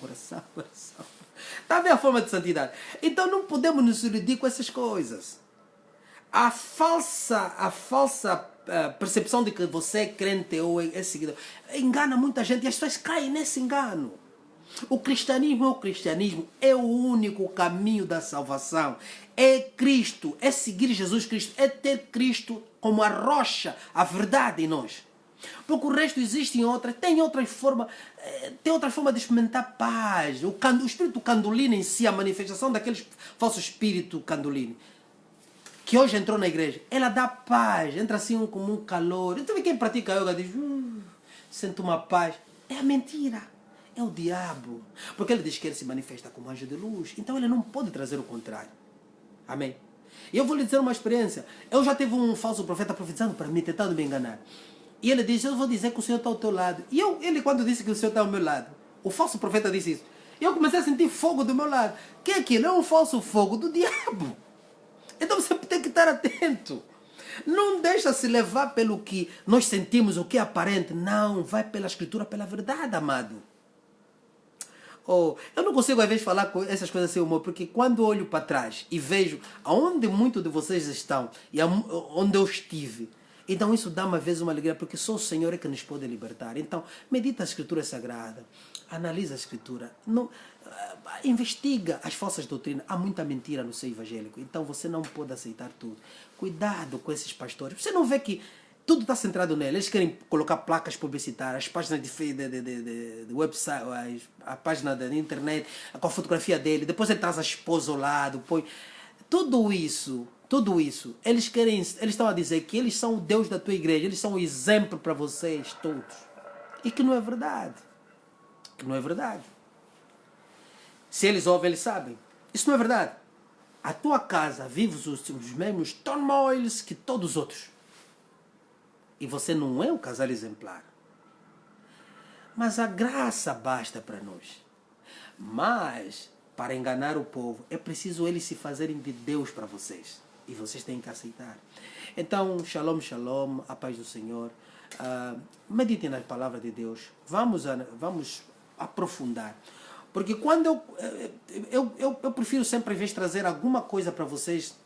Está a ver a forma de santidade? Então não podemos nos iludir com essas coisas. A falsa percepção de que você é crente ou é seguidor engana muita gente e as pessoas caem nesse engano. O cristianismo é o único caminho da salvação. É Cristo, é seguir Jesus Cristo, é ter Cristo como a rocha, a verdade em nós. Porque o resto existem outras, tem outra forma de experimentar paz. O espírito candolino em si, a manifestação daquele falso espírito candolino, que hoje entrou na igreja, ela dá paz, entra assim como um calor. Então quem pratica yoga diz, sente uma paz. É a mentira, é o diabo. Porque ele diz que ele se manifesta como anjo de luz, então ele não pode trazer o contrário. Amém? E eu vou lhe dizer uma experiência. Eu já tive um falso profeta profetizando para mim, tentando me enganar. E ele disse, eu vou dizer que o Senhor está ao teu lado. E ele quando disse que o Senhor está ao meu lado, o falso profeta disse isso, eu comecei a sentir fogo do meu lado. Que é aquilo? É um falso fogo do diabo. Então você tem que estar atento. Não deixa se levar pelo que nós sentimos, o que é aparente. Não, vai pela escritura, pela verdade, amado. Eu não consigo às vezes falar com essas coisas sem humor, porque quando olho para trás e vejo aonde muitos de vocês estão e onde eu estive, então isso dá-me às vezes uma alegria, porque só o Senhor é que nos pode libertar. Então, medita a Escritura Sagrada, analisa a Escritura, investiga as falsas doutrinas. Há muita mentira no seio evangélico, então você não pode aceitar tudo. Cuidado com esses pastores. Você não vê que tudo está centrado nele. Eles querem colocar placas publicitárias, as páginas de website, a página da internet, com a fotografia dele. Depois ele traz a esposa ao lado, põe tudo isso, eles estão a dizer que eles são o Deus da tua igreja, eles são o exemplo para vocês todos. E que não é verdade. Se eles ouvem, eles sabem. Isso não é verdade. A tua casa vive os mesmos turmoils que todos os outros. E você não é um casal exemplar. Mas a graça basta para nós. Mas, para enganar o povo, é preciso eles se fazerem de Deus para vocês. E vocês têm que aceitar. Então, shalom, shalom, a paz do Senhor. Meditem na palavra de Deus. Vamos aprofundar. Porque quando eu prefiro sempre, em vez de trazer alguma coisa para vocês,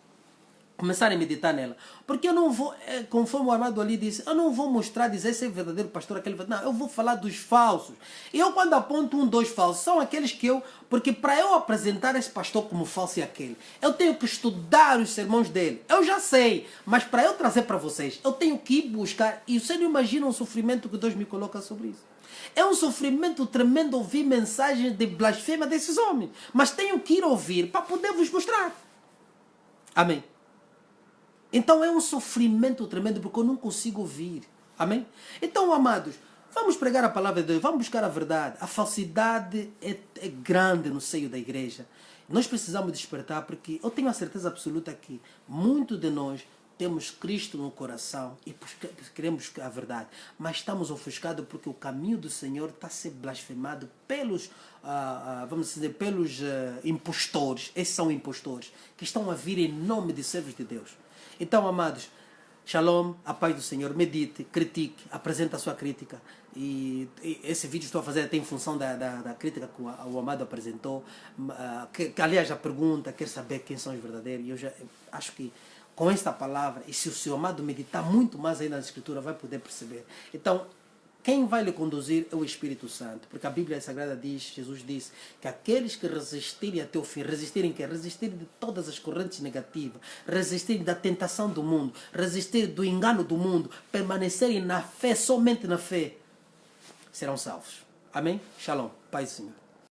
começarem a meditar nela. Porque eu não vou, conforme o Amado ali disse, eu não vou dizer esse é verdadeiro pastor, aquele verdadeiro. Não, eu vou falar dos falsos. E eu quando aponto dois falsos, são aqueles que porque para eu apresentar esse pastor como falso e aquele, eu tenho que estudar os sermões dele. Eu já sei, mas para eu trazer para vocês, eu tenho que ir buscar. E você não imagina o sofrimento que Deus me coloca sobre isso. É um sofrimento tremendo ouvir mensagens de blasfêmia desses homens. Mas tenho que ir ouvir para poder vos mostrar. Amém. Então é um sofrimento tremendo porque eu não consigo ouvir. Amém? Então, amados, vamos pregar a palavra de Deus, vamos buscar a verdade. A falsidade é grande no seio da igreja. Nós precisamos despertar porque eu tenho a certeza absoluta que muitos de nós temos Cristo no coração e queremos a verdade, mas estamos ofuscados porque o caminho do Senhor está a ser blasfemado pelos, vamos dizer, pelos impostores. Esses são impostores que estão a vir em nome de servos de Deus. Então, amados, Shalom, a paz do Senhor. Medite, critique, apresente a sua crítica. E esse vídeo estou a fazer até em função da crítica que o Amado apresentou. Que aliás, a pergunta quer saber quem são os verdadeiros. E eu já acho que com esta palavra, e se o seu amado meditar muito mais ainda na Escritura, vai poder perceber. Então, quem vai lhe conduzir é o Espírito Santo. Porque a Bíblia Sagrada diz, Jesus disse, que aqueles que resistirem até o fim, resistirem que resistirem de todas as correntes negativas, resistirem da tentação do mundo, resistirem do engano do mundo, permanecerem na fé, somente na fé, serão salvos. Amém? Shalom. Paz do Senhor.